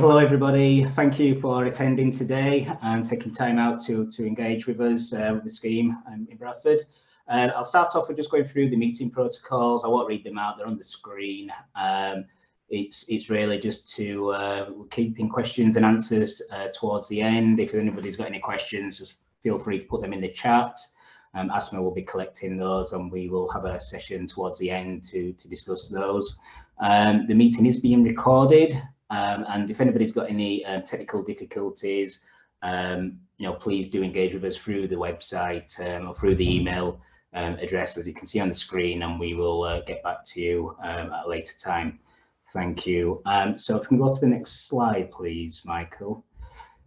Hello, everybody. Thank you for attending today and taking time out to engage with us with the scheme in Bradford. I'll start off with just going through the meeting protocols. I won't read them out, they're on the screen. It's really just to keeping questions and answers towards the end. If anybody's got any questions, just feel free to put them in the chat. Asma will be collecting those and we will have a session towards the end to discuss those. The meeting is being recorded. And if anybody's got any technical difficulties, please do engage with us through the website or through the email address, as you can see on the screen, and we will get back to you at a later time. Thank you. So if we can go to the next slide, please, Michael.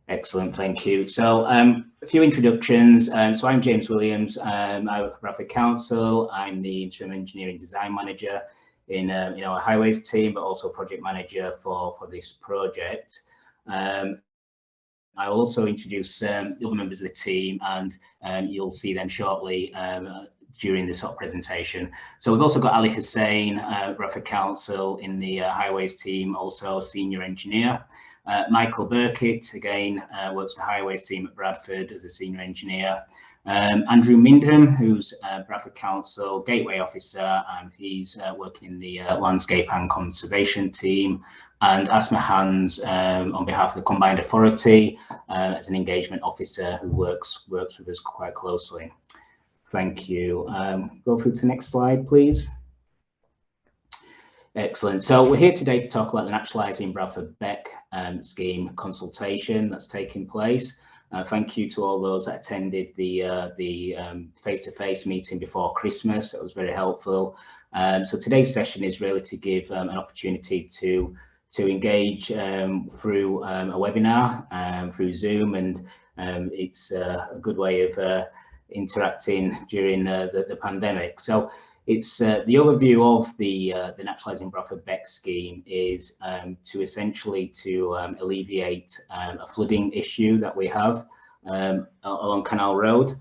Excellent, thank you. So a few introductions. So I'm James Williams. I work for Bradford Council. I'm the interim engineering design manager in our highways team, but also project manager for this project. I also introduce other members of the team, and you'll see them shortly during this presentation. So we've also got Ali Hussain, Bradford Council in the highways team, also senior engineer. Michael Burkitt, again, works the highways team at Bradford as a senior engineer. Andrew Mindham, who's Bradford Council Gateway Officer, and he's working in the Landscape and Conservation team. And Asma Hans, on behalf of the Combined Authority, as an Engagement Officer who works with us quite closely. Thank you. Go through to the next slide, please. Excellent. So we're here today to talk about the Naturalising Bradford Beck Scheme consultation that's taking place. Thank you to all those that attended the face-to-face meeting before Christmas. That was very helpful. So today's session is really to give an opportunity to engage through a webinar, through Zoom, and it's a good way of interacting during the pandemic. So it's the overview of the Naturalising Bradford Beck Scheme is to essentially alleviate a flooding issue that we have along Canal Road,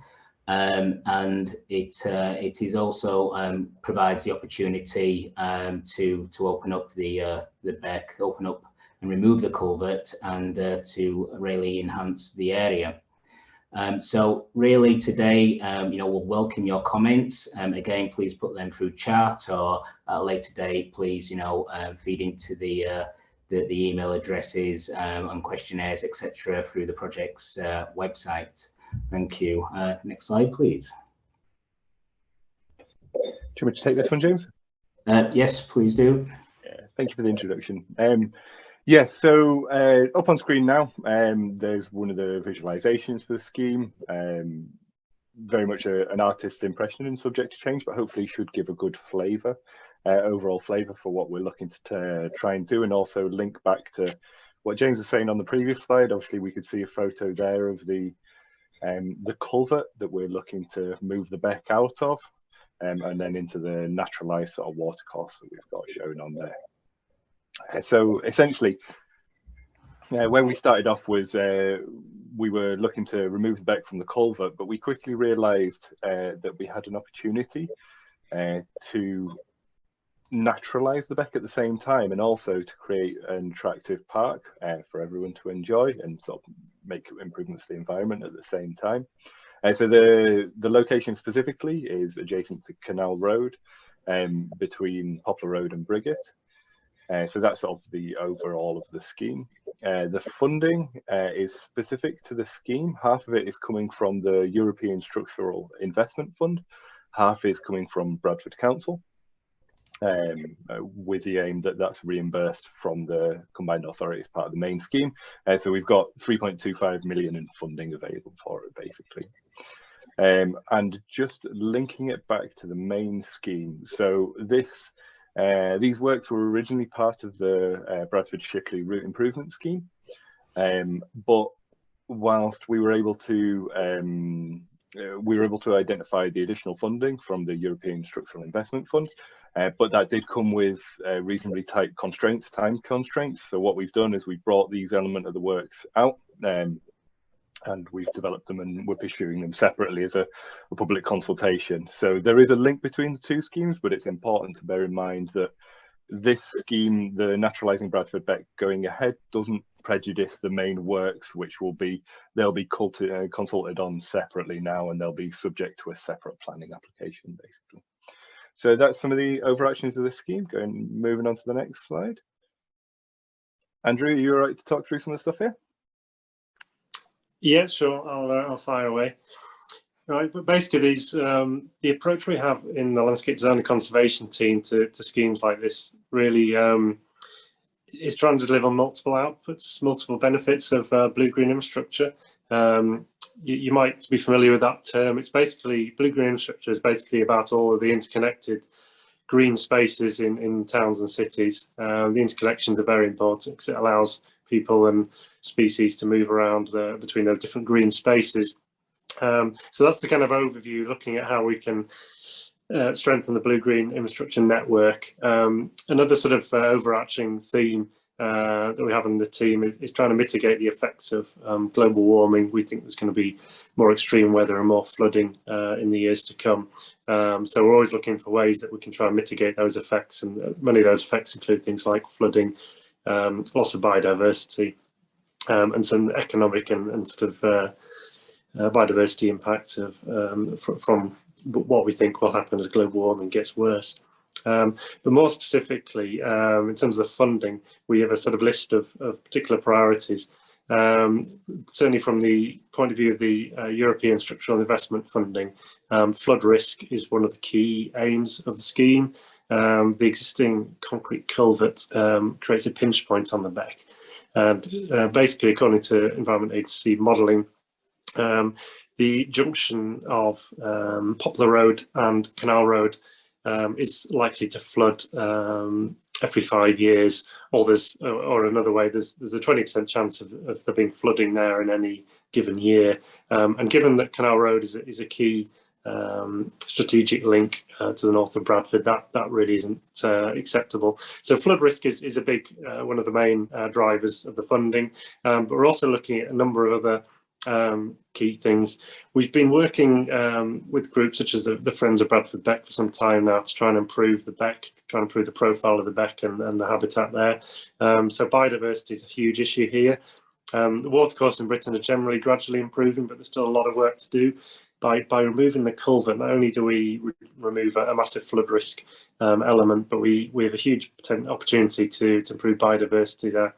and it is also provides the opportunity to open up the beck, open up and remove the culvert, and to really enhance the area. So really today, we'll welcome your comments. Again, please put them through chat, or at a later date, please, feed into the email addresses and questionnaires, etc., through the project's website. Thank you. Next slide, please. Do you want me to take this one, James? Yes, please do. Yeah, thank you for the introduction. Yes, so up on screen now, there's one of the visualizations for the scheme. Very much an artist's impression and subject to change, but hopefully should give a good flavour, overall flavour for what we're looking to try and do, and also link back to what James was saying on the previous slide. Obviously, we could see a photo there of the culvert that we're looking to move the beck out of, and then into the naturalised sort of watercourse that we've got shown on there. So essentially, when we started off was we were looking to remove the beck from the culvert, but we quickly realised that we had an opportunity to naturalise the beck at the same time, and also to create an attractive park for everyone to enjoy and sort of make improvements to the environment at the same time. So the location specifically is adjacent to Canal Road, between Poplar Road and Briggate. So that's sort of the overall of the scheme. The funding is specific to the scheme. Half of it is coming from the European Structural Investment Fund, half is coming from Bradford Council, with the aim that that's reimbursed from the Combined Authority as part of the main scheme. So we've got 3.25 million in funding available for it, basically. And just linking it back to the main scheme. So these works were originally part of the Bradford Shickley Route Improvement Scheme, but whilst we were able to identify the additional funding from the European Structural Investment Fund, but that did come with reasonably tight constraints, time constraints. So what we've done is we've brought these elements of the works out, and we've developed them, and we're pursuing them separately as a public consultation. So there is a link between the two schemes, but it's important to bear in mind that this scheme, the Naturalising Bradford Beck going ahead, doesn't prejudice the main works, which they'll be consulted on separately now, and they'll be subject to a separate planning application, basically. So that's some of the overactions of the scheme. Moving on to the next slide. Andrew, are you all right to talk through some of the stuff here? Yeah, sure. I'll fire away. Right, but basically, the approach we have in the landscape design and conservation team to schemes like this really is trying to deliver multiple outputs, multiple benefits of blue-green infrastructure. You might be familiar with that term. It's basically blue-green infrastructure is basically about all of the interconnected green spaces in towns and cities. The interconnections are very important because it allows people and species to move around between those different green spaces. So that's the kind of overview, looking at how we can strengthen the blue-green infrastructure network. Another sort of overarching theme that we have in the team is trying to mitigate the effects of global warming. We think there's going to be more extreme weather and more flooding in the years to come. So we're always looking for ways that we can try and mitigate those effects, and many of those effects include things like flooding, loss of biodiversity, and some economic and sort of biodiversity impacts of from what we think will happen as global warming gets worse. But more specifically, in terms of funding, we have a sort of list of particular priorities. Certainly from the point of view of the European structural investment funding, flood risk is one of the key aims of the scheme. The existing concrete culvert creates a pinch point on the beck. And basically, according to Environment Agency modelling, the junction of Poplar Road and Canal Road is likely to flood every 5 years, or another way, there's a 20% chance of there being flooding there in any given year. And given that Canal Road is a key strategic link to the north of Bradford, that really isn't acceptable. So flood risk is a big one of the main drivers of the funding, but we're also looking at a number of other key things. We've been working with groups such as the Friends of Bradford Beck for some time now to try and improve the beck, try and improve the profile of the beck and the habitat there. So biodiversity is a huge issue here. The watercourse in Britain are generally gradually improving, but there's still a lot of work to do. By removing the culvert, not only do we remove a massive flood risk element, but we have a huge opportunity to improve biodiversity there.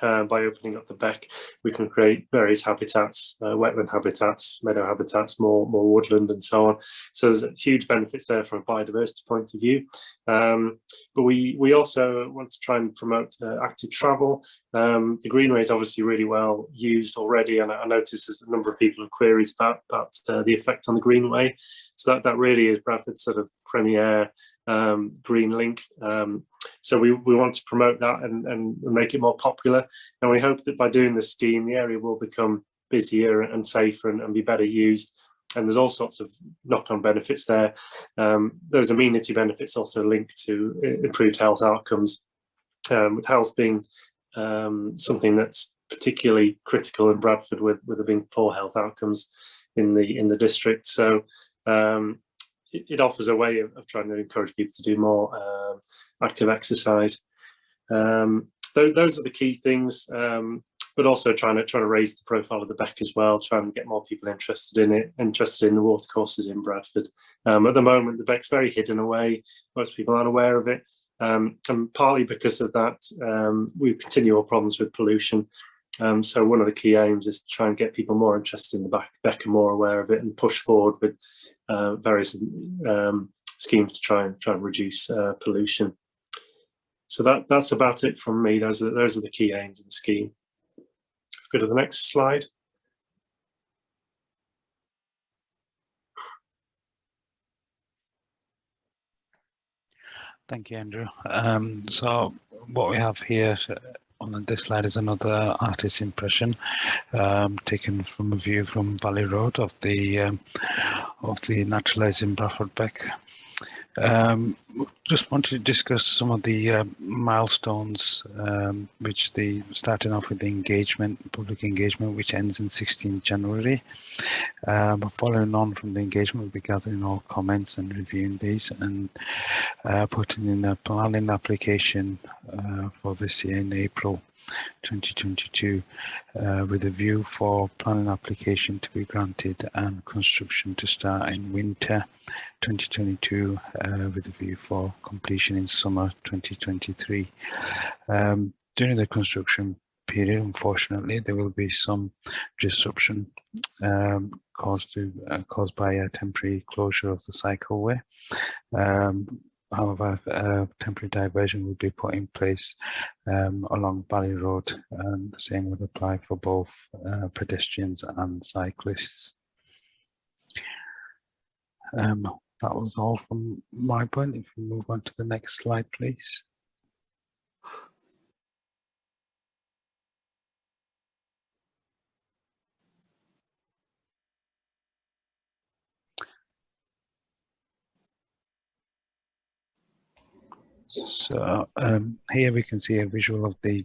By opening up the beck, we can create various habitats, wetland habitats, meadow habitats, more woodland, and so on. So there's huge benefits there from a biodiversity point of view. But we also want to try and promote active travel. The Greenway is obviously really well used already, and I noticed there's a number of people who queries about the effect on the Greenway. So that really is Bradford's sort of premier green link. So we want to promote that and make it more popular, and we hope that by doing this scheme the area will become busier and safer and be better used. And there's all sorts of knock-on benefits there. Those amenity benefits also linked to improved health outcomes, with health being something that's particularly critical in Bradford, with there being poor health outcomes in the district. So it offers a way of trying to encourage people to do more active exercise. Those are the key things, but also trying to raise the profile of the beck as well, trying to get more people interested in it, interested in the watercourses in Bradford. At the moment, the beck's very hidden away. Most people aren't aware of it, and partly because of that, we have continual problems with pollution. So one of the key aims is to try and get people more interested in the beck and more aware of it, and push forward with various schemes to try and reduce pollution. So that's about it from me. Those are the key aims of the scheme. Go to the next slide. Thank you, Andrew. So what we have here on this slide is another artist's impression taken from a view from Valley Road of the Naturalising Bradford Beck Just wanted to discuss some of the milestones, which starting off with the engagement, public engagement, which ends in 16th January. Following on from the engagement, we'll be gathering all comments and reviewing these and putting in a planning application for this year in April 2022, with a view for planning application to be granted and construction to start in winter 2022, with a view for completion in summer 2023. During the construction period, unfortunately, there will be some disruption caused by a temporary closure of the cycleway. However, a temporary diversion will be put in place along Valley Road, and the same would apply for both pedestrians and cyclists. That was all from my point. If we move on to the next slide, please. So here we can see a visual of the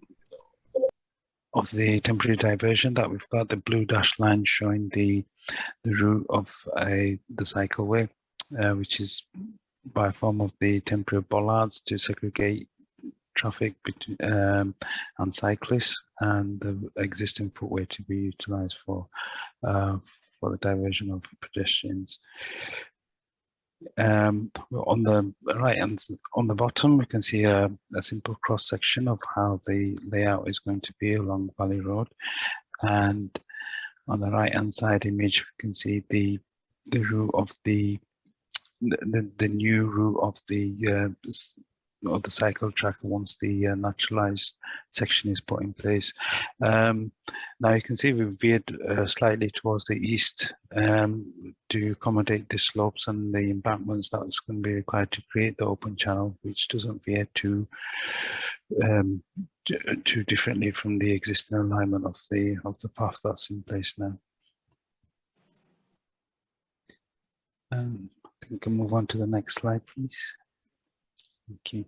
temporary diversion that we've got. The blue dashed line showing the route of the cycleway, which is by form of the temporary bollards to segregate traffic between and cyclists, and the existing footway to be utilised for the diversion of pedestrians. On the right and on the bottom, we can see a simple cross section of how the layout is going to be along Valley Road, and on the right hand side image we can see the route of the new route of the cycle track once the naturalised section is put in place. Now you can see we've veered slightly towards the east to accommodate the slopes and the embankments that's going to be required to create the open channel, which doesn't veer too differently from the existing alignment of the path that's in place now. We can move on to the next slide, please. Thank you.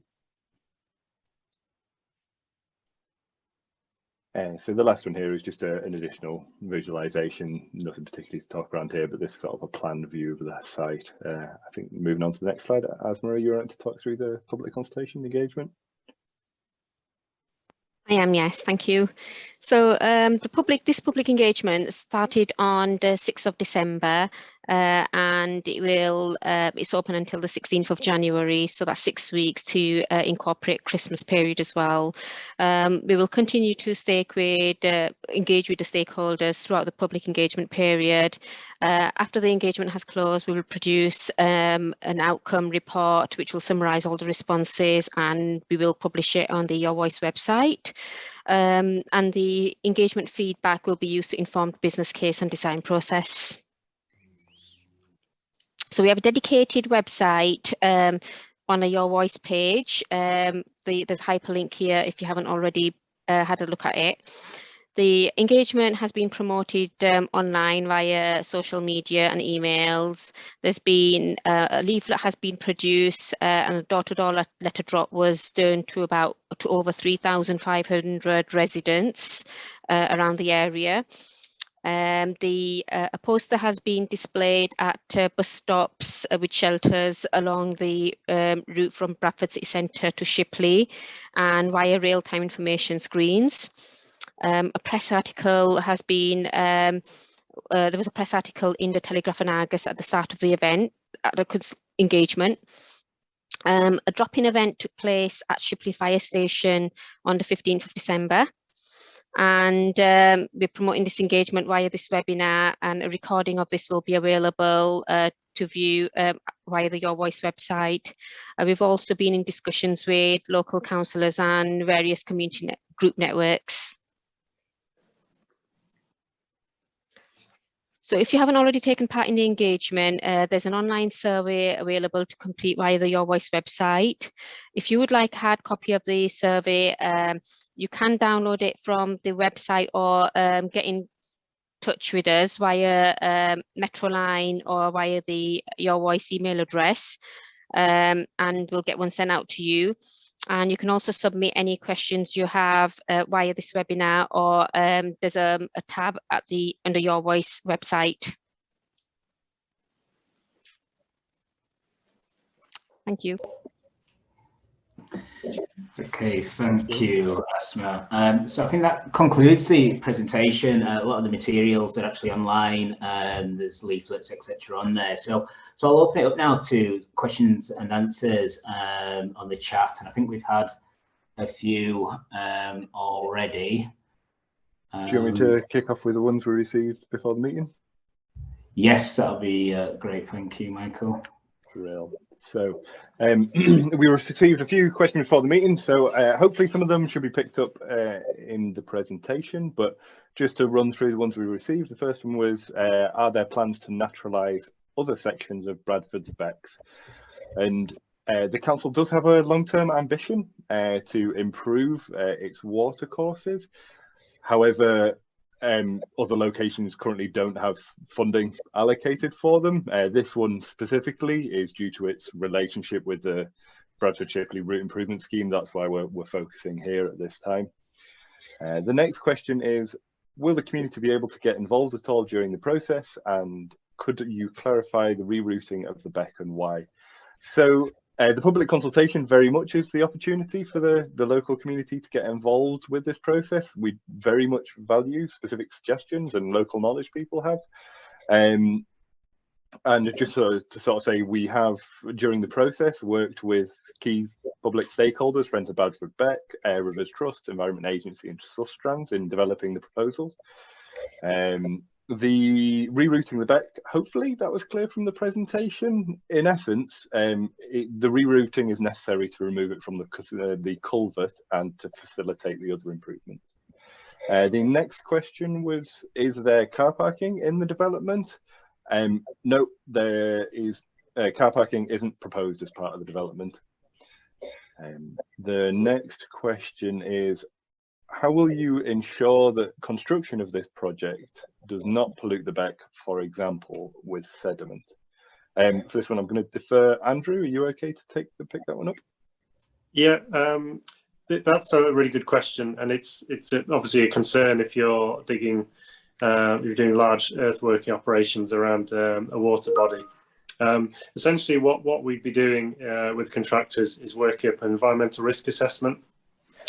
So the last one here is just an additional visualization, nothing particularly to talk around here, but this is sort of a planned view of the site. I think moving on to the next slide, Asma, you're right to talk through the public consultation engagement. I am, yes, thank you. So this public engagement started on the 6th of December, and it's open until the 16th of January, so that's 6 weeks to incorporate Christmas period as well. We will continue to engage with the stakeholders throughout the public engagement period. After the engagement has closed, we will produce an outcome report which will summarise all the responses, and we will publish it on the Your Voice website. And the engagement feedback will be used to inform the business case and design process. So we have a dedicated website on the Your Voice page. There's a hyperlink here if you haven't already had a look at it. The engagement has been promoted online via social media and emails. There's been a leaflet has been produced, and a door-to-door letter drop was done to over 3,500 residents around the area. A poster has been displayed at bus stops with shelters along the route from Bradford City Centre to Shipley, and via real-time information screens. A press article has been, there was a press article in the Telegraph and Argus at the start of the event, at the engagement. A drop-in event took place at Shipley Fire Station on the 15th of December. And we're promoting this engagement via this webinar, and a recording of this will be available to view via the Your Voice website. We've also been in discussions with local councillors and various community group networks. So if you haven't already taken part in the engagement, there's an online survey available to complete via the Your Voice website. If you would like a hard copy of the survey, you can download it from the website or get in touch with us via Metroline or via the Your Voice email address. and we'll get one sent out to you. And you can also submit any questions you have via this webinar, or there's a tab at under Your Voice website. Thank you. Okay, thank you, Asma. So I think that concludes the presentation. A lot of the materials are actually online, and there's leaflets, etc. on there. So I'll open it up now to questions and answers on the chat, and I think we've had a few already. Do you want me to kick off with the ones we received before the meeting? Yes, that'll be great. Thank you, Michael. Real. So we received a few questions before the meeting, so hopefully some of them should be picked up in the presentation, but just to run through the ones we received, the first one was, are there plans to naturalise other sections of Bradford's Becks? And the council does have a long-term ambition to improve its watercourses. However, other locations currently don't have funding allocated for them. This one specifically is due to its relationship with the Bradford Shipley Route Improvement Scheme. That's why we're focusing here at this time. The next question is, will the community be able to get involved at all during the process? And could you clarify the rerouting of the Beck and why? So the public consultation very much is the opportunity for the local community to get involved with this process. We very much value specific suggestions and local knowledge people have. And just to sort of say, we have, during the process, worked with key public stakeholders, Friends of Bradford Beck, Air Rivers Trust, Environment Agency and Sustrans in developing the proposals. The rerouting the Beck, hopefully that was clear from the presentation. In essence, the rerouting is necessary to remove it from the culvert and to facilitate the other improvements. The next question was, is there car parking in the development? No, there is. Car parking isn't proposed as part of the development. The next question is, how will you ensure that construction of this project does not pollute the Beck, for example, with sediment? For this one, I'm going to defer. Andrew, are you okay to pick that one up? Yeah, that's a really good question, and it's obviously a concern if you're digging, you're doing large earthworking operations around a water body. Essentially, what we'd be doing with contractors is working up an environmental risk assessment,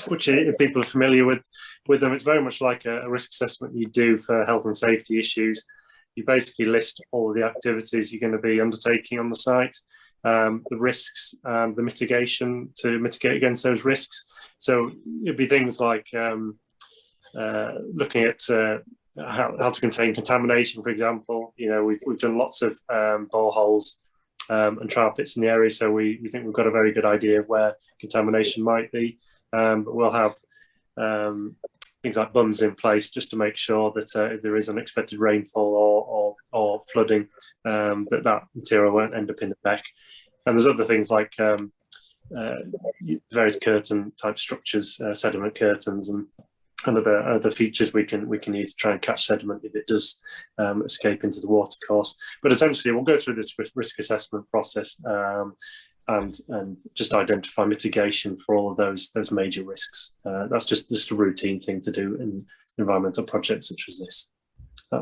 which if people are familiar with them, it's very much like a risk assessment you do for health and safety issues. You basically list all of the activities you're going to be undertaking on the site, the risks and the mitigation to mitigate against those risks. So it'd be things like looking at how to contain contamination, for example. You know, we've done lots of boreholes and trial pits in the area, so we think we've got a very good idea of where contamination might be. But we'll have things like bunds in place just to make sure that if there is unexpected rainfall or flooding, that material won't end up in the Beck. And there's other things like various curtain type structures, sediment curtains, and other features we can use to try and catch sediment if it does escape into the watercourse. But essentially, we'll go through this risk assessment process and just identify mitigation for all of those major risks. That's just a routine thing to do in environmental projects such as this.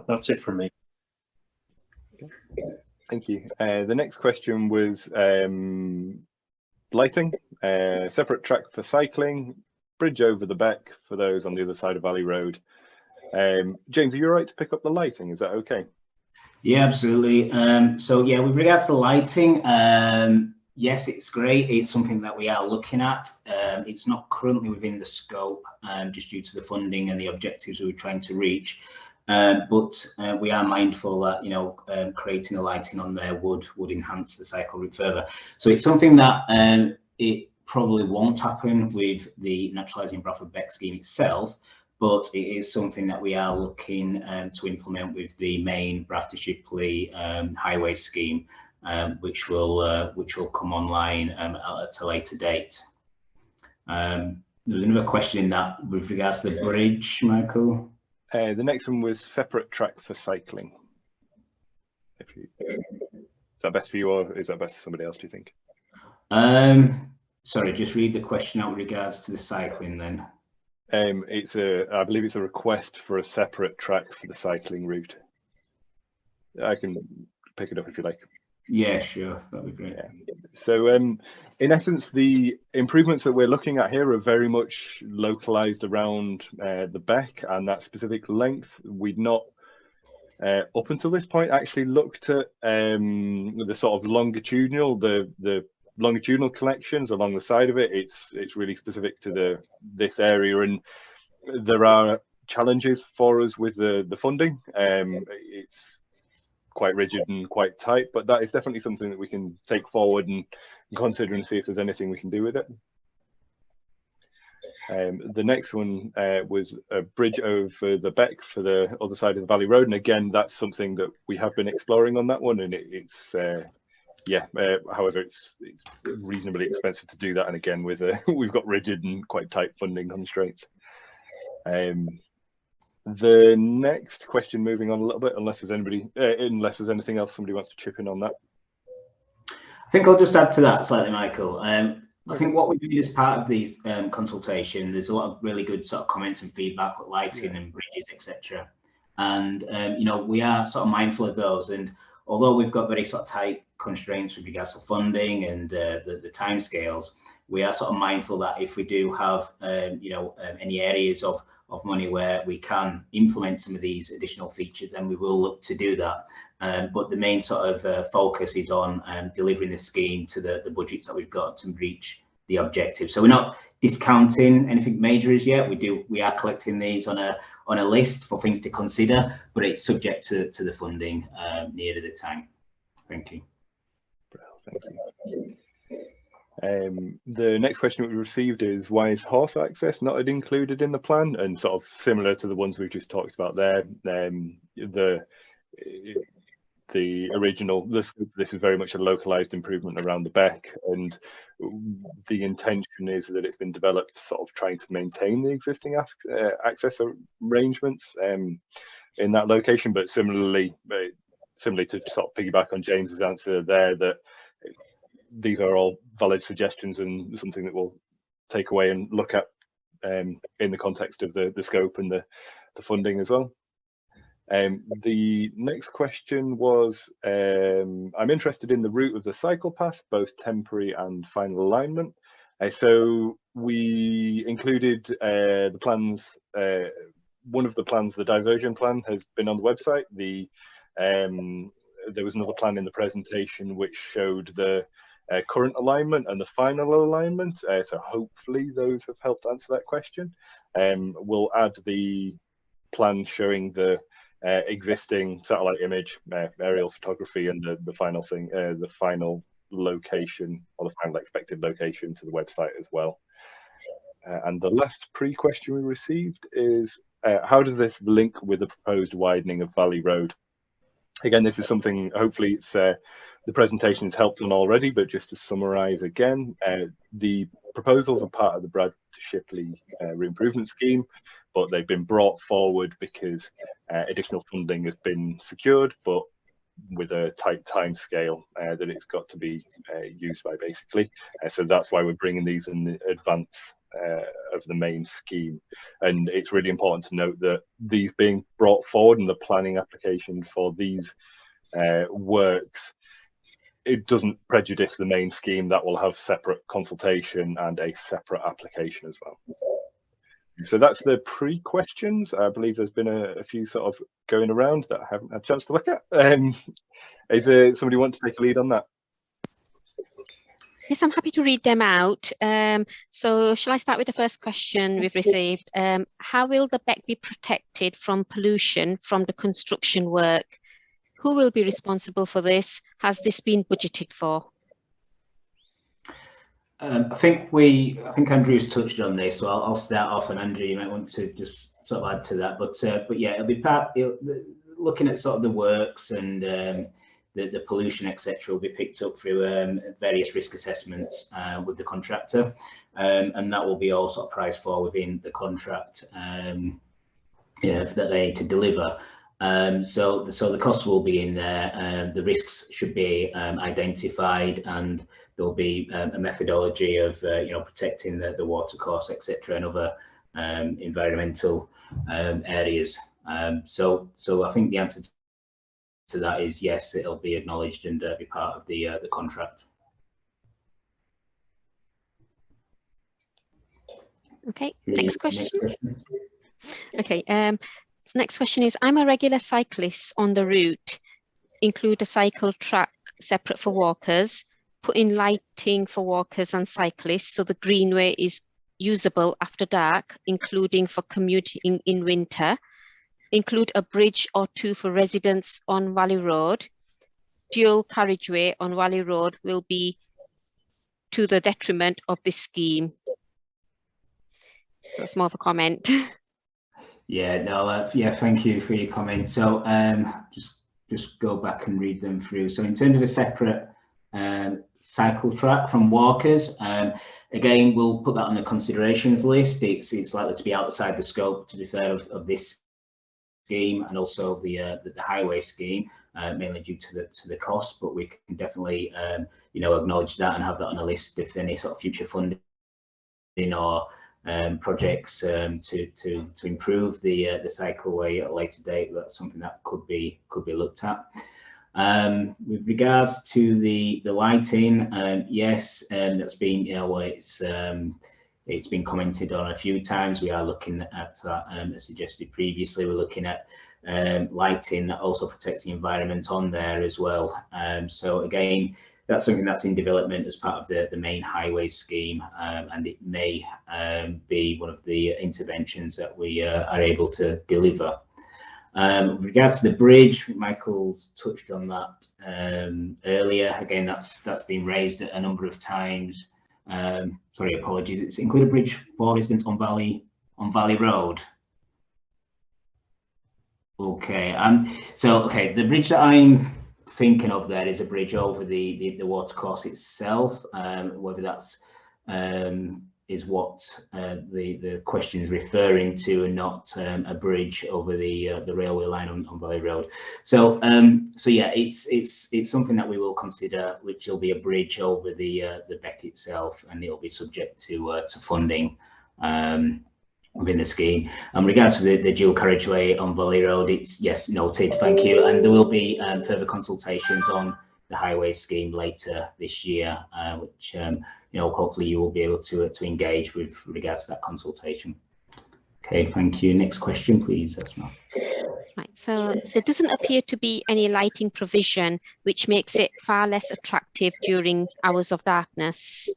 That's it from me. Thank you. The next question was lighting, separate track for cycling, bridge over the Beck for those on the other side of Valley Road. James, are you all right to pick up the lighting? Is that okay? Yeah, absolutely. So yeah, with regards to lighting, yes, it's great. It's something that we are looking at. It's not currently within the scope, just due to the funding and the objectives we're trying to reach. But we are mindful that, you know, creating a lighting on there would enhance the cycle route further. So it's something that it probably won't happen with the Naturalising Bradford Beck Scheme itself, but it is something that we are looking to implement with the main Bradford Shipley highway scheme, which will come online at a later date. There was another question in that with regards to the bridge, Michael. The next one was separate track for cycling. Is that best for you, or is that best for somebody else, do you think? Sorry, just read the question out with regards to the cycling then. I believe it's a request for a separate track for the cycling route. I can pick it up if you like. Yeah, sure, that'd be great. Yeah. So in essence, the improvements that we're looking at here are very much localized around the beck and that specific length. We'd not, up until this point, actually looked at the sort of longitudinal, the longitudinal connections along the side of it. It's really specific to this area, and there are challenges for us with the funding. It's quite rigid and quite tight, but that is definitely something that we can take forward and consider and see if there's anything we can do with it. The next one was a bridge over the beck for the other side of the Valley Road, and again, that's something that we have been exploring on that one, and however, it's reasonably expensive to do that, and again, with we've got rigid and quite tight funding constraints. The next question, moving on a little bit, unless there's anything else somebody wants to chip in on that. I think I'll just add to that slightly, Michael. I think what we do as part of these consultation, there's a lot of really good sort of comments and feedback, like lighting and bridges, etc. And you know, we are sort of mindful of those. And although we've got very sort of tight constraints with regards to funding and the timescales, we are sort of mindful that if we do have any areas of money where we can implement some of these additional features, then we will look to do that. But the main sort of focus is on delivering the scheme to the budgets that we've got to reach the objective. So we're not discounting anything major as yet. We are collecting these on a list for things to consider, but it's subject to the funding nearer the time. Thank you. Thank you. The next question we received is, why is horse access not included in the plan? And sort of similar to the ones we've just talked about there, the original, this is very much a localized improvement around the beck, and the intention is that it's been developed sort of trying to maintain the existing access arrangements in that location, but similarly to sort of piggyback on James's answer there, that these are all valid suggestions and something that we'll take away and look at in the context of the scope and the funding as well. The next question was, I'm interested in the route of the cycle path, both temporary and final alignment. So we included the plans, one of the plans, the diversion plan, has been on the website. There was another plan in the presentation which showed the current alignment and the final alignment. So hopefully those have helped answer that question. We'll add the plan showing the existing satellite image, aerial photography, and the final thing, the final location, or the final expected location, to the website as well. And the last pre-question we received is, how does this link with the proposed widening of Valley Road? Again, this is something, hopefully it's the presentation has helped on already, but just to summarize again, the proposals are part of the Brad to Shipley re-improvement scheme, but they've been brought forward because additional funding has been secured, but with a tight time scale that it's got to be used by, basically. So that's why we're bringing these in advance of the main scheme. And it's really important to note that these being brought forward and the planning application for these works, it doesn't prejudice the main scheme. That will have separate consultation and a separate application as well. So that's the pre-questions. I believe there's been a few sort of going around that I haven't had a chance to look at. Is there somebody want to take a lead on that? Yes, I'm happy to read them out. So shall I start with the first question we've received? How will the beck be protected from pollution from the construction work? Who will be responsible for this? Has this been budgeted for? I think Andrew's touched on this, so I'll start off, and Andrew, you might want to just sort of add to that. But yeah, it'll be looking at sort of the works and the pollution, etc., will be picked up through various risk assessments with the contractor, and that will be all sort of priced for within the contract that they need to deliver. So the cost will be in there. The risks should be identified, and there'll be a methodology of protecting the watercourse, etc., and other environmental areas. So I think the answer to that is yes, it'll be acknowledged and be part of the contract. Okay, next question. Okay, next question is, I'm a regular cyclist on the route. Include a cycle track separate for walkers, put in lighting for walkers and cyclists so the greenway is usable after dark, including for commuting in winter. Include a bridge or two for residents on Valley Road. Dual carriageway on Valley Road will be to the detriment of this scheme. So it's more of a comment. Yeah, no, yeah, thank you for your comment. So just go back and read them through. So in terms of a separate cycle track from walkers, again, we'll put that on the considerations list. It's likely to be outside the scope, to be fair, of this scheme and also the highway scheme, mainly due to the cost. But we can definitely acknowledge that and have that on a list if any sort of future funding or projects to improve the cycleway at a later date. That's something that could be looked at. With regards to the lighting, yes, that's been it's been commented on a few times. We are looking at that, as suggested previously. We're looking at lighting that also protects the environment on there as well. So again, that's something that's in development as part of the main highway scheme, and it may be one of the interventions that we are able to deliver. With regards to the bridge, Michael's touched on that earlier. Again, that's been raised a number of times. Sorry, apologies. It's include a bridge for residents on Valley Road. Okay. So okay, the bridge that I'm thinking of there is a bridge over the watercourse itself. Whether that's is what the question is referring to, and not a bridge over the railway line on Valley Road. So yeah, it's something that we will consider, which will be a bridge over the beck itself, and it'll be subject to funding within the scheme. In regards to the dual carriageway on Valley Road, it's yes, noted, thank you, and there will be further consultations on the highway scheme later this year, which hopefully you will be able to engage with regards to that consultation. Okay, thank you. Next question, please, Esma. Right, so there doesn't appear to be any lighting provision, which makes it far less attractive during hours of darkness.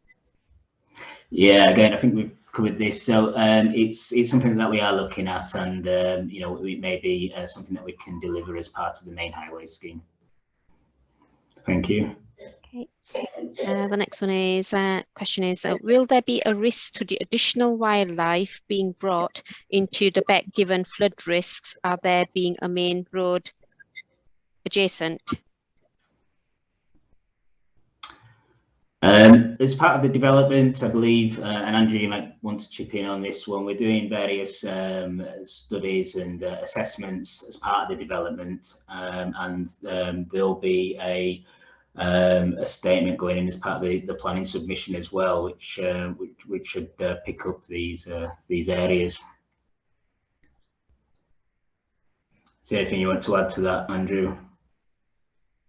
Yeah, again, I think we've covered this. So it's something that we are looking at, and it may be something that we can deliver as part of the main highway scheme. Thank you. Okay. The next one is question is, will there be a risk to the additional wildlife being brought into the beck given flood risks are there being a main road adjacent? As part of the development, I believe, and Andrew, you might want to chip in on this one, we're doing various studies and assessments as part of the development, and there'll be a statement going in as part of the planning submission as well, which should pick up these areas. Is there anything you want to add to that, Andrew?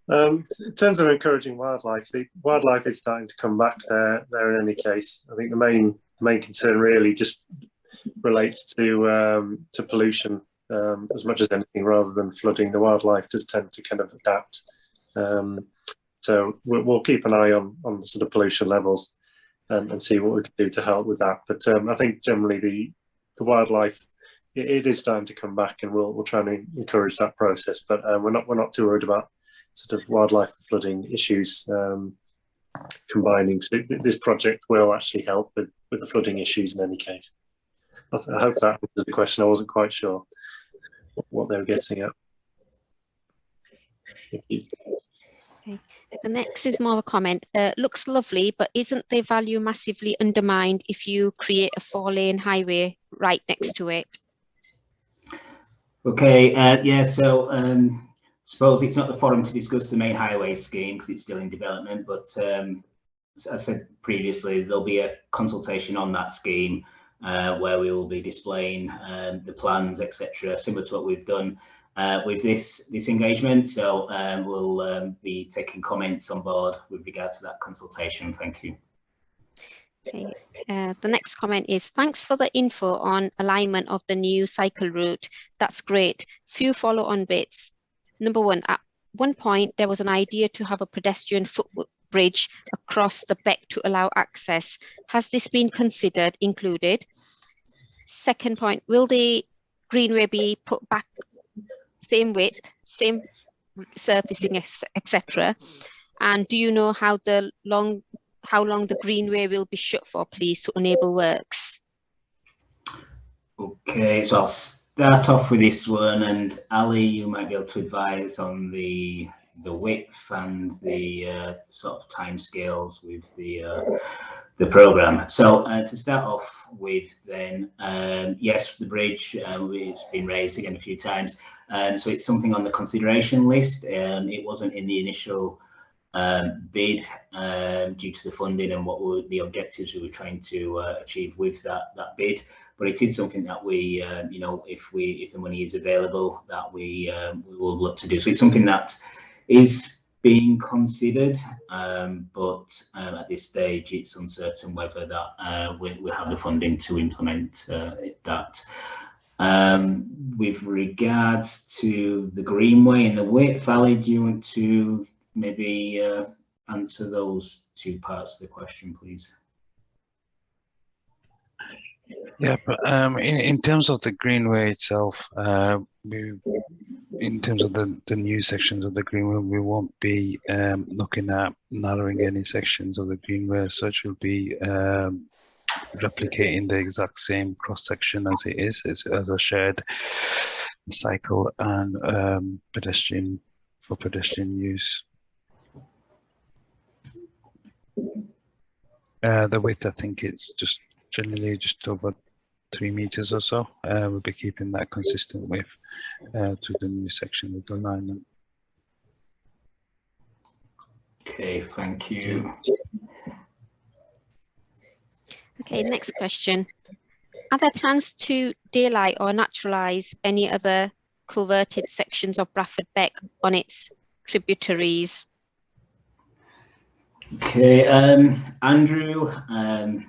In terms of encouraging wildlife, the wildlife is starting to come back there in any case. I think the main concern really just relates to pollution as much as anything, rather than flooding. The wildlife does tend to kind of adapt. So we'll keep an eye on the sort of pollution levels and see what we can do to help with that. But I think generally the wildlife, it is starting to come back, and we'll try and encourage that process. But we're not too worried about sort of wildlife and flooding issues combining. So this project will actually help with the flooding issues in any case. I hope that answers the question. I wasn't quite sure what they were getting at. Thank you. Okay. The next is more of a comment. Looks lovely, but isn't their value massively undermined if you create a 4-lane highway right next to it? Okay, yeah, so suppose it's not the forum to discuss the main highway scheme because it's still in development, but as I said previously, there'll be a consultation on that scheme where we will be displaying the plans, etc., similar to what we've done with this engagement. So we'll be taking comments on board with regard to that consultation. Thank you. Okay. The next comment is, thanks for the info on alignment of the new cycle route. That's great. Few follow-on bits. Number one, at one point, there was an idea to have a pedestrian footbridge across the beck to allow access. Has this been considered, included? Second point, will the greenway be put back same width, same surfacing, etc.? And do you know how long the greenway will be shut for, please, to enable works? Okay, so I'll start off with this one, and Ali, you might be able to advise on the width and the sort of timescales with the program. So to start off with, then yes, the bridge it's been raised again a few times, so it's something on the consideration list. It wasn't in the initial bid due to the funding and what were the objectives we were trying to achieve with that bid. But it is something that we, you know, if the money is available, that we will look to do. So it's something that is being considered, but at this stage, it's uncertain whether that we have the funding to implement that. With regards to the greenway and the width, Ali, do you want to maybe answer those two parts of the question, please? Yeah, but in terms of the greenway itself, in terms of the new sections of the greenway, we won't be looking at narrowing any sections of the greenway. Such will be replicating the exact same cross section as it is, as a shared cycle and pedestrian for pedestrian use. The width, I think it's just generally just over 3 meters or so. We'll be keeping that consistent with to the new section of the alignment. Okay, thank you. Okay, next question. Are there plans to daylight or naturalise any other culverted sections of Bradford Beck on its tributaries? Okay, Andrew,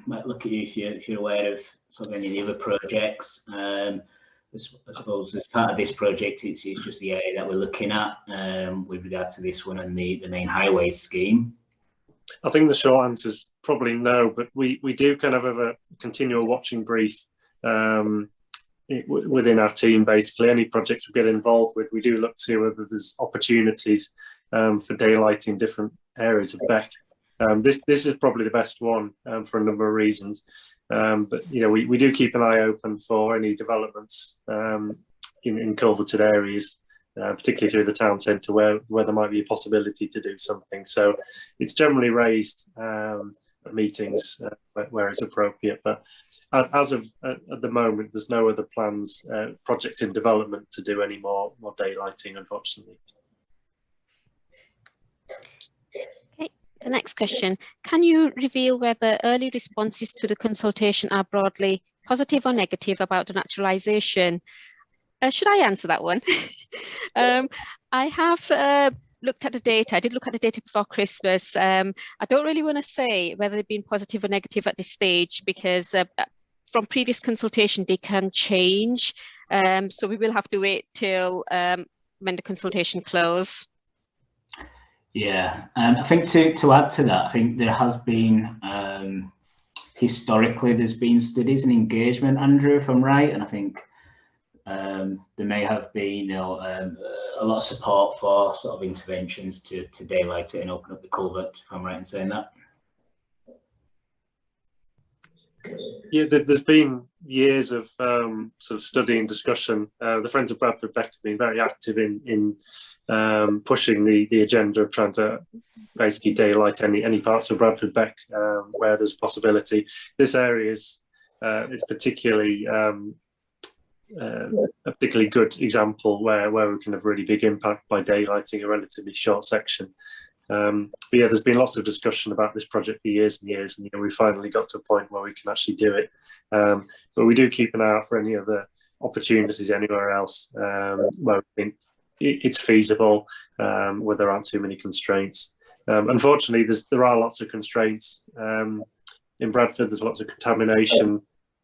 might look at you if you're aware of sort of any of the other projects. I suppose as part of this project, it's just the area that we're looking at with regard to this one and the main highway scheme. I think the short answer is probably no, but we do kind of have a continual watching brief within our team. Basically, any projects we get involved with, we do look to see whether there's opportunities for daylighting different areas of Beck. This is probably the best one for a number of reasons. But you know, we do keep an eye open for any developments in culverted areas, particularly through the town centre where there might be a possibility to do something. So it's generally raised at meetings where it's appropriate. But as of at the moment, there's no other plans, projects in development to do any more daylighting, unfortunately. The next question, can you reveal whether early responses to the consultation are broadly positive or negative about the naturalisation? Should I answer that one? I have looked at the data. I did look at the data before Christmas. I don't really want to say whether they've been positive or negative at this stage because from previous consultation, they can change. So we will have to wait till when the consultation closes. Yeah, I think to add to that, I think there has been historically there's been studies and engagement, Andrew, if I'm right, and I think there may have been a lot of support for sort of interventions to daylight it and open up the culvert, if I'm right in saying that. Yeah, there's been years of sort of study and discussion. The Friends of Bradford Beck have been very active in pushing the agenda of trying to basically daylight any parts of Bradford Beck where there's possibility. This area is particularly a particularly good example where we can have really big impact by daylighting a relatively short section. But yeah, there's been lots of discussion about this project for years and years, and we finally got to a point where we can actually do it. But we do keep an eye out for any other opportunities anywhere else where we think it's feasible, where there aren't too many constraints. Unfortunately, there are lots of constraints. In Bradford, there's lots of contamination,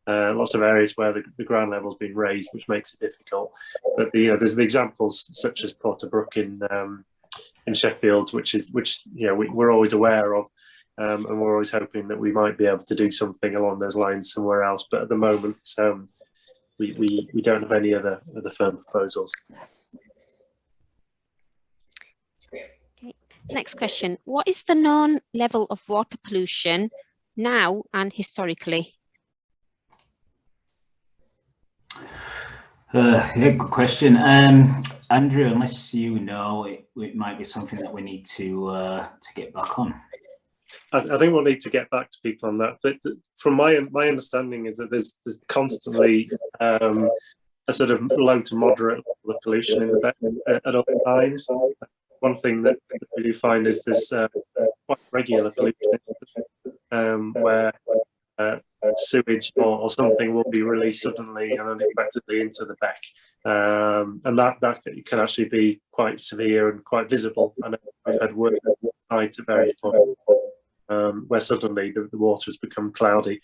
lots of areas where the ground level's been raised, which makes it difficult. But there's the examples such as Porterbrook in Sheffield, which we're always aware of, and we're always hoping that we might be able to do something along those lines somewhere else. But at the moment, we don't have any other firm proposals. Okay. Next question: what is the known level of water pollution now and historically? Yeah, good question. Andrew, unless you know, it might be something that we need to get back on. I think we'll need to get back to people on that. But from my understanding is that there's constantly a sort of low to moderate level of pollution in the Beck at all times. One thing that we do find is this quite regular pollution where sewage or something will be released suddenly and unexpectedly into the Beck, and that can actually be quite severe and quite visible. I know we've had work at various points where suddenly the water has become cloudy.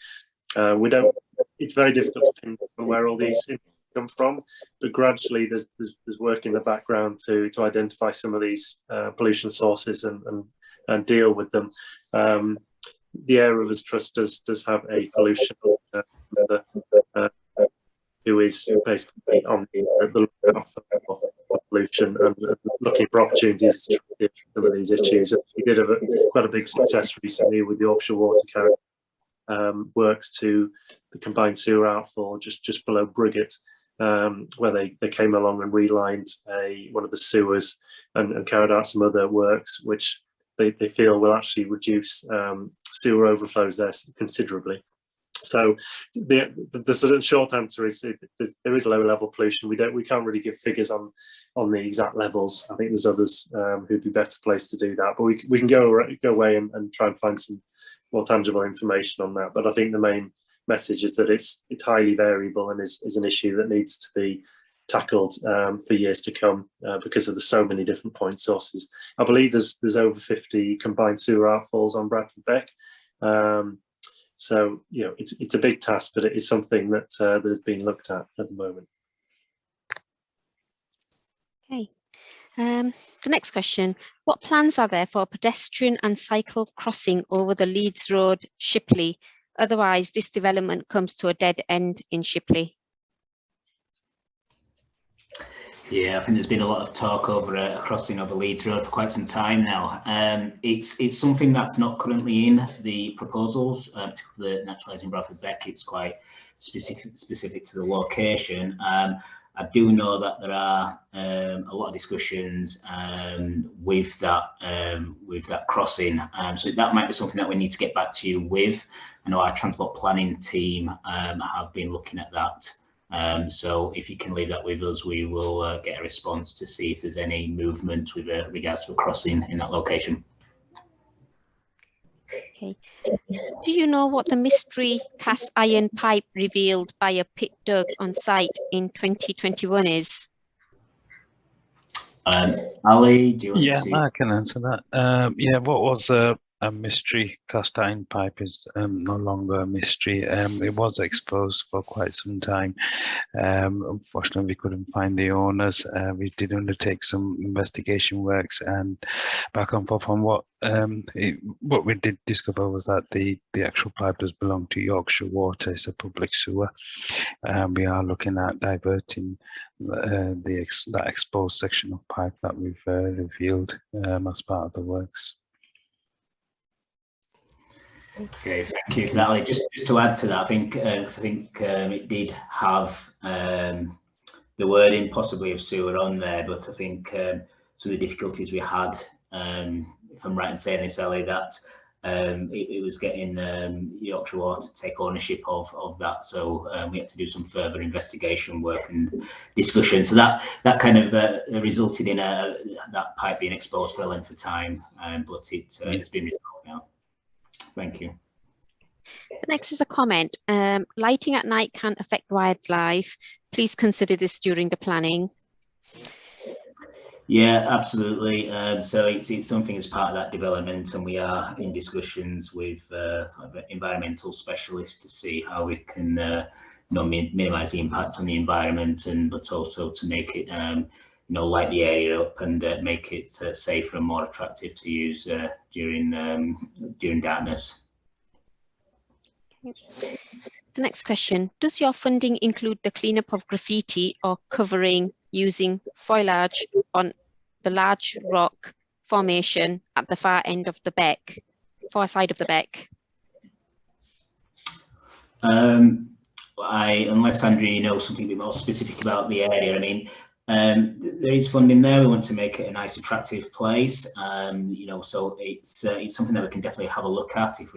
It's very difficult to pinpoint where all these things come from, but gradually there's work in the background to identify some of these pollution sources and deal with them. The Air Rivers Trust does have a pollution who is basically on the lookout for pollution and looking for opportunities to deal with some of these issues. We did have quite a big success recently with the offshore water carrier works to the combined sewer outfall just below Briggate, where they came along and relined one of the sewers and carried out some other works which they feel will actually reduce sewer overflows there considerably. So the sort of short answer is there is low level pollution. We can't really give figures on the exact levels. I think there's others who'd be better placed to do that. But we can go away and try and find some more tangible information on that. But I think the main message is that it's highly variable and is an issue that needs to be tackled for years to come because of the so many different point sources. I believe there's over 50 combined sewer outfalls on Bradford Beck. So it's a big task, but it is something that has been looked at the moment. Okay. The next question: what plans are there for pedestrian and cycle crossing over the Leeds Road, Shipley? Otherwise, this development comes to a dead end in Shipley. Yeah, I think there's been a lot of talk over a crossing over Leeds Road for quite some time now. It's something that's not currently in the proposals, particularly Naturalising Bradford Beck. It's quite specific to the location. I do know that there are a lot of discussions with that crossing, so that might be something that we need to get back to you with. I know our transport planning team have been looking at that. So if you can leave that with us, we will get a response to see if there's any movement with regards to a crossing in that location. Okay. Do you know what the mystery cast iron pipe revealed by a pit dug on site in 2021 is? Ali, do you want to? I can answer that. Yeah, what was a mystery cast iron pipe is no longer a mystery. It was exposed for quite some time. Unfortunately, we couldn't find the owners. We did undertake some investigation works, and back and forth on what we did discover was that the actual pipe does belong to Yorkshire Water. It's a public sewer. We are looking at diverting that exposed section of pipe that we've revealed as part of the works. Okay, thank you for that, Ali. Just to add to that, I think it did have the wording possibly of sewer on there, but I think some of the difficulties we had, if I'm right in saying this, Ali, that it was getting Yorkshire Water to take ownership of that. So we had to do some further investigation work and discussion. So that kind of resulted in that pipe being exposed for a length of time, but it's been resolved now. Thank you. The next is a comment. Lighting at night can affect wildlife. Please consider this during the planning. Yeah, absolutely. So it's something as part of that development, and we are in discussions with environmental specialists to see how we can minimise the impact on the environment, but also to make it light the area up and make it safer and more attractive to use during darkness. The next question, does your funding include the cleanup of graffiti or covering using foliage on the large rock formation at the far end of the beck, far side of the beck? Unless Andrew, you know something a bit more specific about the area, I mean, there is funding there. We want to make it a nice, attractive place. So it's something that we can definitely have a look at if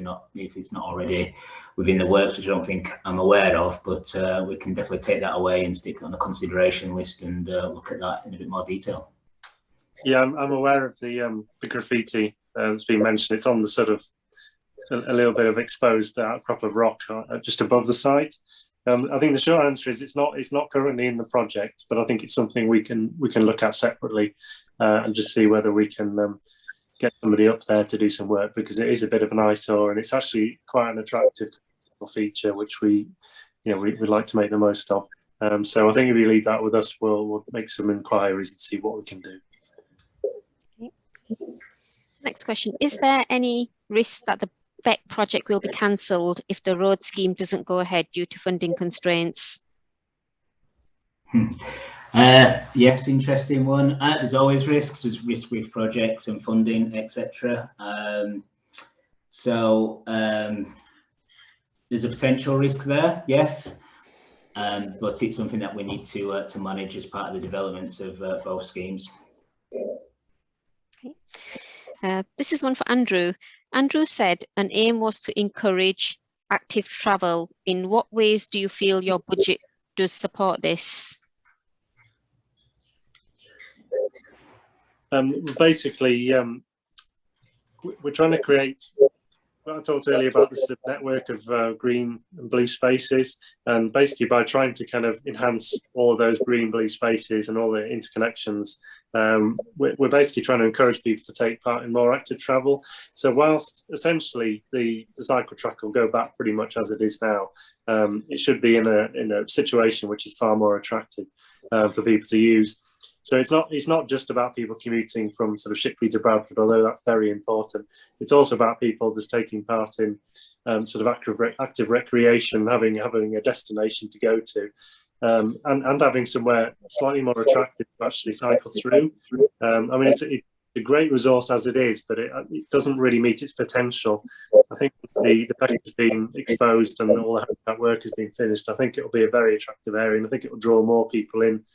it's not already within the works, which I don't think I'm aware of. But we can definitely take that away and stick it on the consideration list and look at that in a bit more detail. Yeah, I'm aware of the graffiti that's been mentioned. It's on the sort of a little bit of exposed outcrop of rock just above the site. I think the short answer is it's not currently in the project, but I think it's something we can look at separately and just see whether we can get somebody up there to do some work, because it is a bit of an eyesore and it's actually quite an attractive feature which we'd like to make the most of. So I think if you leave that with us, we'll make some inquiries and see what we can do. Next question, is there any risk that the Beck project will be cancelled if the road scheme doesn't go ahead due to funding constraints? Yes, interesting one. There's always risks. There's risk with projects and funding, etc. There's a potential risk there, yes, but it's something that we need to manage as part of the developments of both schemes. This is one for Andrew. Andrew said an aim was to encourage active travel. In what ways do you feel your budget does support this? Basically, we're trying to create, I talked earlier about this sort of network of green and blue spaces, and basically by trying to kind of enhance all of those green blue spaces and all the interconnections, we're basically trying to encourage people to take part in more active travel. So whilst essentially the cycle track will go back pretty much as it is now, it should be in a situation which is far more attractive for people to use. So it's not just about people commuting from sort of Shipley to Bradford, although that's very important. It's also about people just taking part in sort of active recreation, having a destination to go to, and having somewhere slightly more attractive to actually cycle through. I mean, it's a great resource as it is, but it doesn't really meet its potential. I think the beck has been exposed and all that work has been finished. I think it will be a very attractive area, and I think it will draw more people in.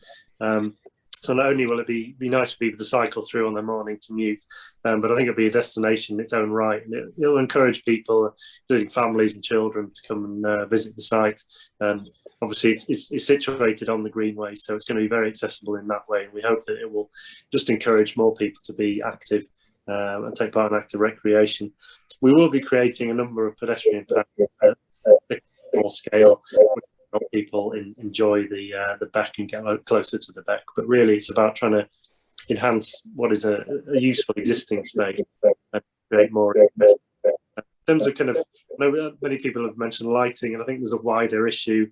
So not only will it be nice for people to cycle through on their morning commute, but I think it'll be a destination in its own right, and it'll encourage people, including families and children, to come and visit the site. And obviously, it's situated on the Greenway, so it's going to be very accessible in that way. And we hope that it will just encourage more people to be active and take part in active recreation. We will be creating a number of pedestrian paths at a small scale. People enjoy the beck and get closer to the beck, but really it's about trying to enhance what is a useful existing space and create more interest. In terms of kind of, many people have mentioned lighting, and I think there's a wider issue,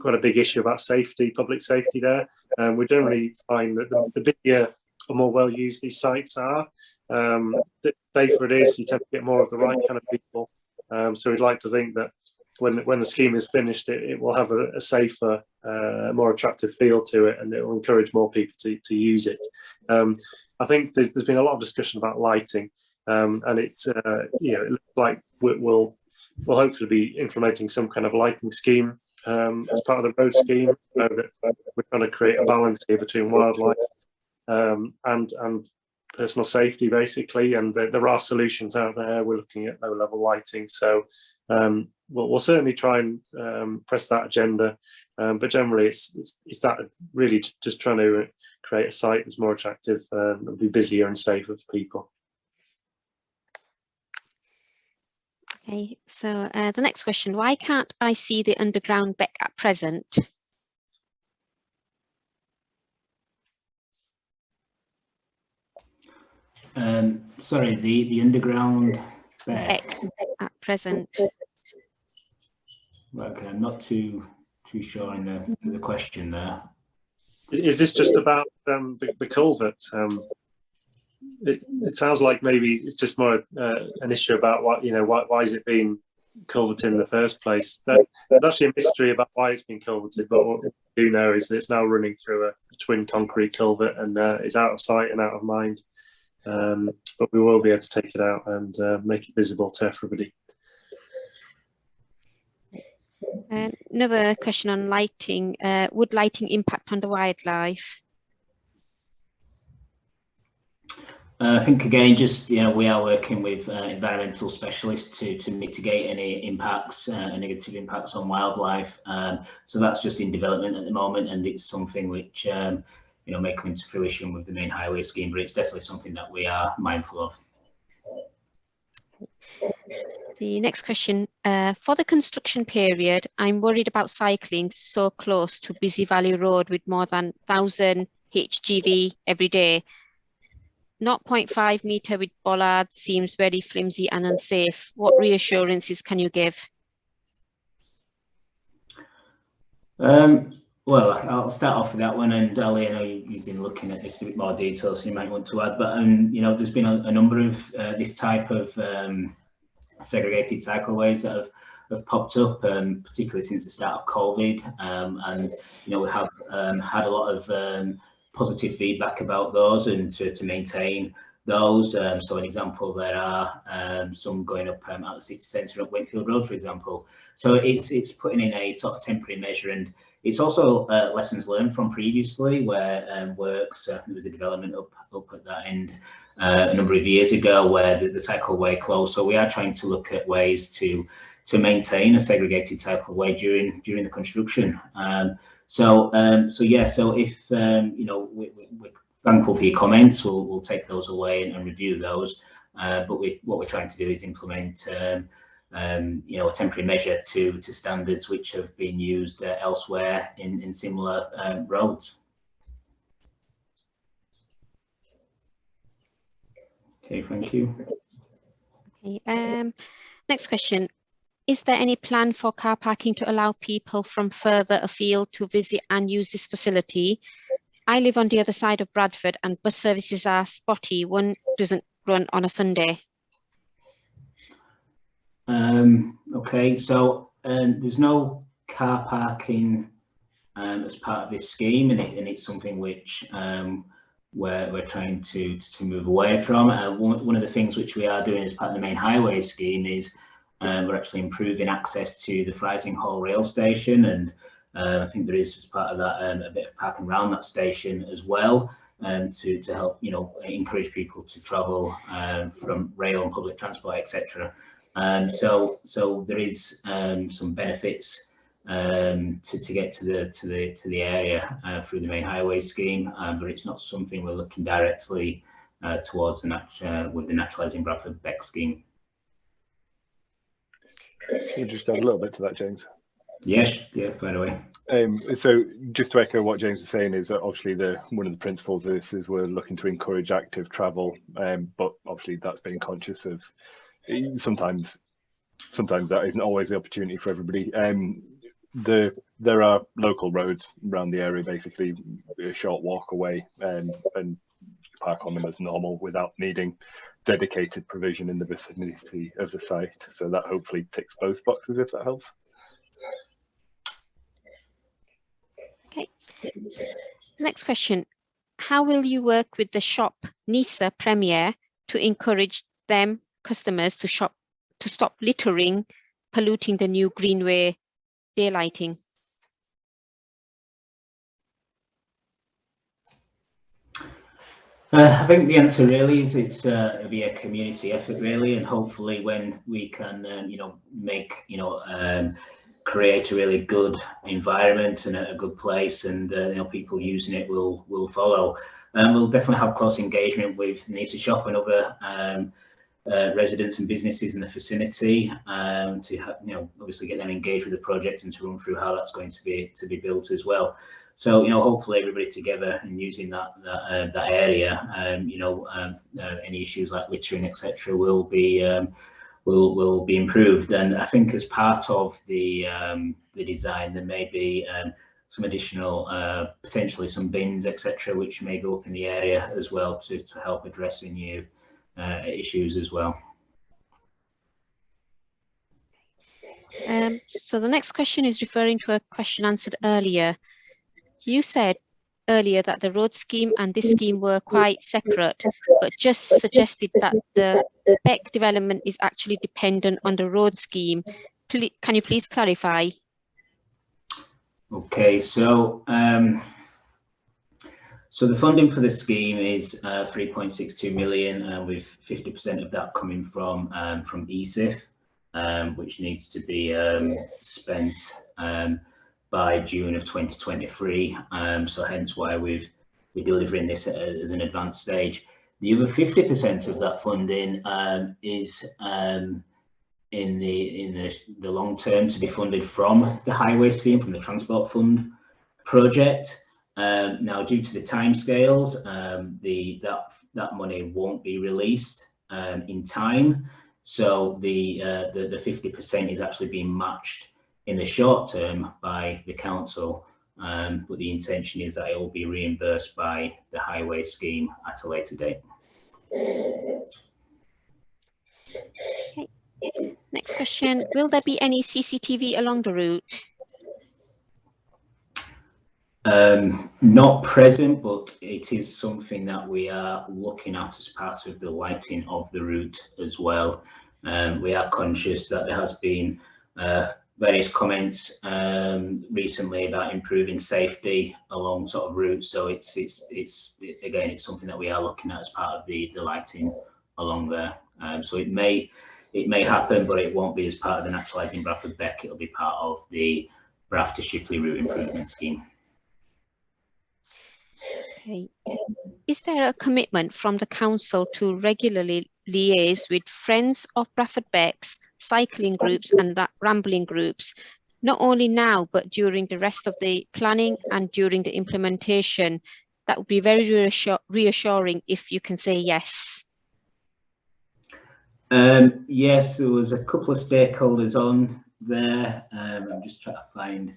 quite a big issue about safety, public safety there. We generally find that the bigger or more well used these sites are, the safer it is. You tend to get more of the right kind of people. So we'd like to think that when the scheme is finished, it will have a safer, more attractive feel to it, and it will encourage more people to use it. I think there's been a lot of discussion about lighting, and it looks like we'll hopefully be implementing some kind of lighting scheme as part of the road scheme. That we're trying to create a balance here between wildlife and personal safety, basically, and there are solutions out there. We're looking at low level lighting, so we'll certainly try and press that agenda, but generally it's that really just trying to create a site that's more attractive and be busier and safer for people. Okay, so the next question, why can't I see the underground beck at present? Sorry, the underground beck at present. Okay, I'm not too sure in the question there. Is this just about the culvert? It sounds like maybe it's just more an issue about why is it being culverted in the first place. There's actually a mystery about why it's been culverted, but what we do know is that it's now running through a twin concrete culvert and is out of sight and out of mind. But we will be able to take it out and make it visible to everybody. Another question on lighting. Would lighting impact on the wildlife? I think again, just we are working with environmental specialists to mitigate any impacts, negative impacts on wildlife. So that's just in development at the moment, and it's something which may come into fruition with the main highway scheme. But it's definitely something that we are mindful of. The next question, for the construction period, I'm worried about cycling so close to Busy Valley Road with more than 1,000 HGV every day. 0.5 metre with bollards seems very flimsy and unsafe. What reassurances can you give? Well, I'll start off with that one, and Ali, I know you've been looking at this in a bit more detail, so you might want to add. But there's been a number of this type of segregated cycleways that have popped up, particularly since the start of COVID, and we have had a lot of positive feedback about those and to maintain those. So an example, there are some going up out the city centre at Wakefield Road, for example. So it's putting in a sort of temporary measure, and it's also lessons learned from previously where works. There was a development up at that end a number of years ago where the cycleway closed. So we are trying to look at ways to maintain a segregated cycleway during the construction. So if we're thankful for your comments, we'll take those away and review those. But what we're trying to do is implement a temporary measure to standards which have been used elsewhere in similar roads. Okay, thank you. Okay, next question. Is there any plan for car parking to allow people from further afield to visit and use this facility? I live on the other side of Bradford and bus services are spotty. One doesn't run on a Sunday. Okay, so there's no car parking as part of this scheme, and it's something which we're trying to move away from. One of the things which we are doing as part of the main highway scheme is we're actually improving access to the Freising Hall rail station, and I think there is, as part of that, a bit of parking around that station as well, to help encourage people to travel from rail and public transport, etc. So there is some benefits to get to the area through the main highway scheme, but it's not something we're looking directly towards with the Naturalising Bradford Beck Scheme. Can you just add a little bit to that, James? Yes, yeah, by the way. So just to echo what James is saying, is that obviously one of the principles of this is we're looking to encourage active travel, but obviously that's being conscious of sometimes that isn't always the opportunity for everybody. There are local roads around the area, basically a short walk away, and park on them as normal without needing dedicated provision in the vicinity of the site. So that hopefully ticks both boxes, if that helps. Okay. Next question. How will you work with the shop Nisa Premier to encourage customers to stop littering, polluting the new greenway daylighting? I think the answer really is it'll be a community effort really, and hopefully when we can make create a really good environment and a good place, and people using it will follow. We'll definitely have close engagement with Nisa Shop and other residents and businesses in the vicinity to obviously get them engaged with the project and to run through how that's going to be built as well. So hopefully everybody together and using that area, any issues like littering etc. will be improved. And I think as part of the design there may be some additional potentially some bins etc. which may go up in the area as well to help address the new issues as well. So the next question is referring to a question answered earlier. You said earlier that the road scheme and this scheme were quite separate, but just suggested that the Beck development is actually dependent on the road scheme. Can you please clarify? Okay, so so the funding for the scheme is 3.62 million, with 50% of that coming from ESIF, which needs to be spent by June of 2023. So hence why we're delivering this as an advanced stage. The other 50% of that funding is in the long term to be funded from the highway scheme, from the transport fund project. Now, due to the timescales, that money won't be released in time. So the 50% is actually being matched in the short term by the council, but the intention is that it will be reimbursed by the highway scheme at a later date. Okay. Next question, will there be any CCTV along the route? Not present, but it is something that we are looking at as part of the lighting of the route as well. We are conscious that there has been various comments recently about improving safety along sort of routes. So it's again, it's something that we are looking at as part of the lighting along there. So it may happen, but it won't be as part of the Naturalising Bradford Beck. It'll be part of the Braff to Shipley route improvement scheme. Okay. Is there a commitment from the council to regularly liaise with friends of Bradford Becks, cycling groups and rambling groups, not only now, but during the rest of the planning and during the implementation? That would be very reassuring if you can say yes. Yes, there was a couple of stakeholders on there. I'm just trying to find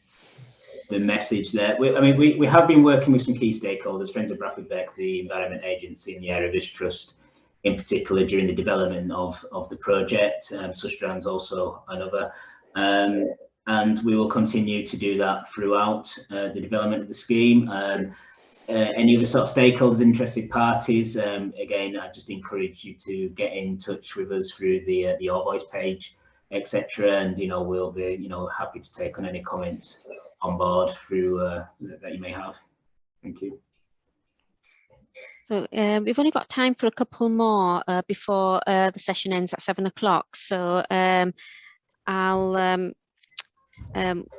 the message there. We have been working with some key stakeholders, Friends of Bradford Beck, the Environment Agency and the Area Vision Trust in particular during the development of the project. Sustrand's also another. And we will continue to do that throughout the development of the scheme. Any other sort of stakeholders, interested parties, again, I just encourage you to get in touch with us through the Your Voice page, etc. And we'll be happy to take on any comments on board through that you may have. Thank you. So we've only got time for a couple more before the session ends at 7 o'clock. So I'll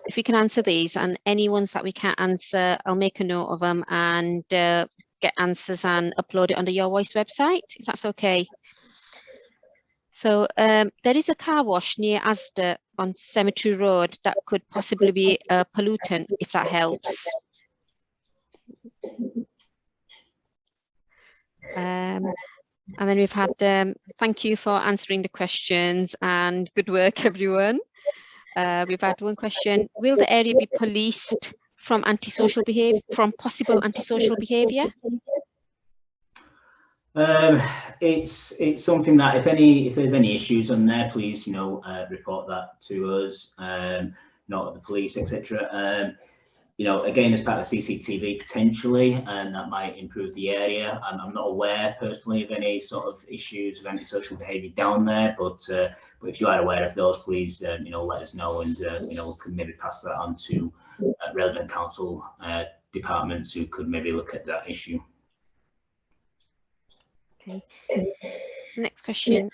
if we can answer these, and any ones that we can't answer, I'll make a note of them and get answers and upload it on the Your Voice website, if that's okay. So there is a car wash near Asda on Cemetery Road that could possibly be a pollutant, if that helps. And then we've had thank you for answering the questions and good work, everyone. We've had one question: will the area be policed from antisocial behaviour, from possible antisocial behaviour? It's something that if there's any issues on there, please report that to us, not the police, etc. Again, as part of CCTV potentially, and that might improve the area. I'm not aware personally of any sort of issues of antisocial behaviour down there, but if you are aware of those, please let us know, and we can maybe pass that on to relevant council departments who could maybe look at that issue. Okay. The next question.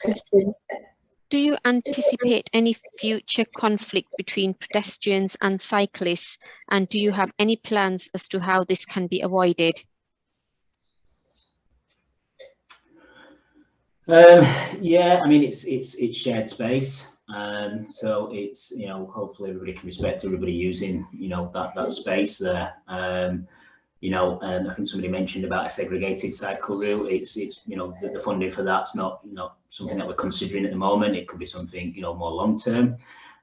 Do you anticipate any future conflict between pedestrians and cyclists? And do you have any plans as to how this can be avoided? Yeah, I mean, it's shared space. So it's, you know, hopefully everybody can respect everybody using, you know, that space there. You know, I think somebody mentioned about a segregated cycle route. It's you know, the funding for that's not something that we're considering at the moment. It could be something, you know, more long term.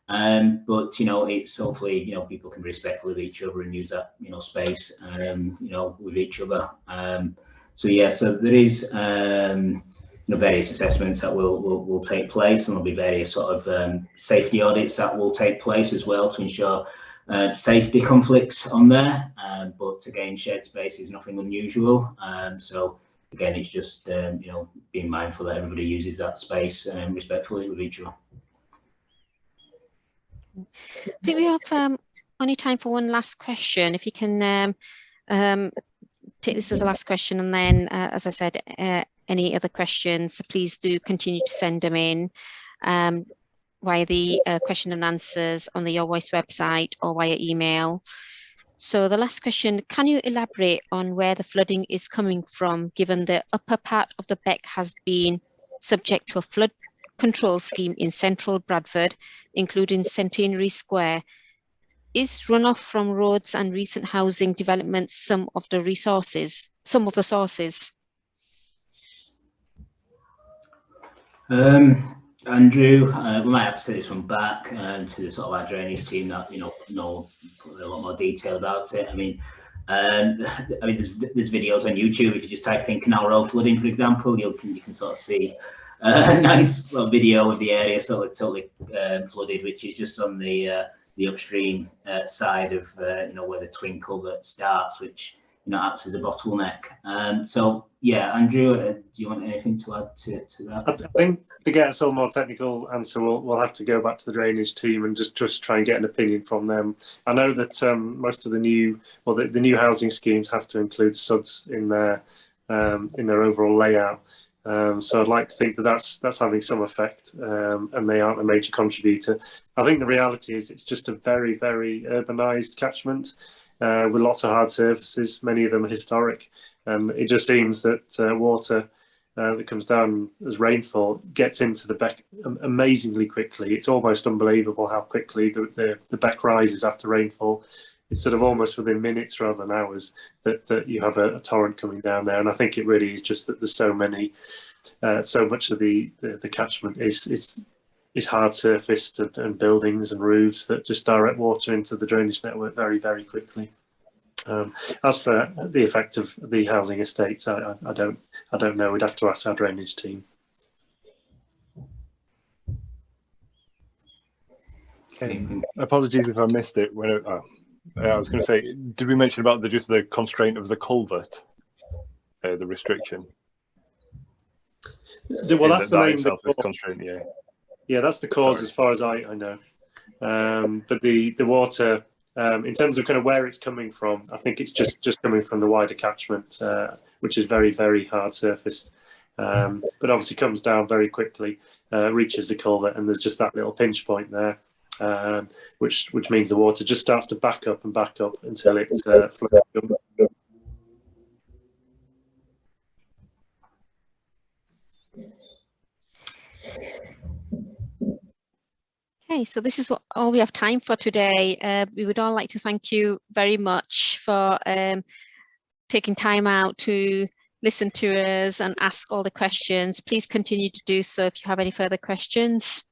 But you know, it's hopefully, you know, people can be respectful of each other and use that, you know, space, you know, with each other. So yeah, so there is you know, various assessments that will take place, and there'll be various sort of safety audits that will take place as well to ensure safety conflicts on there. But again, shared space is nothing unusual. So again, it's just you know, being mindful that everybody uses that space respectfully with each other. I think we have only time for one last question. If you can take this as a last question, and then, as I said, any other questions, please do continue to send them in via the question and answers on the Your Voice website or via email. So the last question, can you elaborate on where the flooding is coming from, given the upper part of the beck has been subject to a flood control scheme in central Bradford, including Centenary Square? Is runoff from roads and recent housing developments some of the sources? Andrew, we might have to take this one back to the sort of our drainage team that, you know a lot more detail about it. I mean, there's videos on YouTube. If you just type in Canal Road flooding, for example, you can sort of see a nice little video of the area sort of totally flooded, which is just on the upstream side of you know, where the twin culvert starts, which, you know, acts as a bottleneck. So yeah, Andrew, do you want anything to add to that? I think to get a sort of more technical answer, we'll have to go back to the drainage team and just try and get an opinion from them. I know that most of the new housing schemes have to include SUDs in their overall layout. So I'd like to think that that's having some effect, and they aren't a major contributor. I think the reality is it's just a very, very urbanised catchment with lots of hard surfaces. Many of them are historic. It just seems that water that comes down as rainfall gets into the beck amazingly quickly. It's almost unbelievable how quickly the beck rises after rainfall. It's sort of almost within minutes rather than hours that you have a torrent coming down there. And I think it really is just that there's so much of the catchment is hard surfaced and buildings and roofs that just direct water into the drainage network very, very quickly. As for the effect of the housing estates, I don't know. We'd have to ask our drainage team. Apologies if I missed it. When I was going to say, did we mention about just the constraint of the culvert, the restriction? Well, that's the main constraint. Yeah. Yeah, that's the cause. Sorry. As far as I know. But the water, in terms of kind of where it's coming from, I think it's just coming from the wider catchment, which is very, very hard surfaced, but obviously comes down very quickly, reaches the culvert, and there's just that little pinch point there, which means the water just starts to back up until it flows. Okay, so this is all we have time for today. We would all like to thank you very much for taking time out to listen to us and ask all the questions. Please continue to do so if you have any further questions.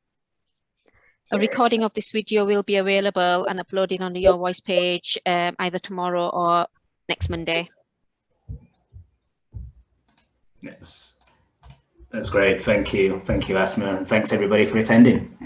A recording of this video will be available and uploaded on the Your Voice page either tomorrow or next Monday. Yes, that's great. Thank you, Asma, and thanks everybody for attending.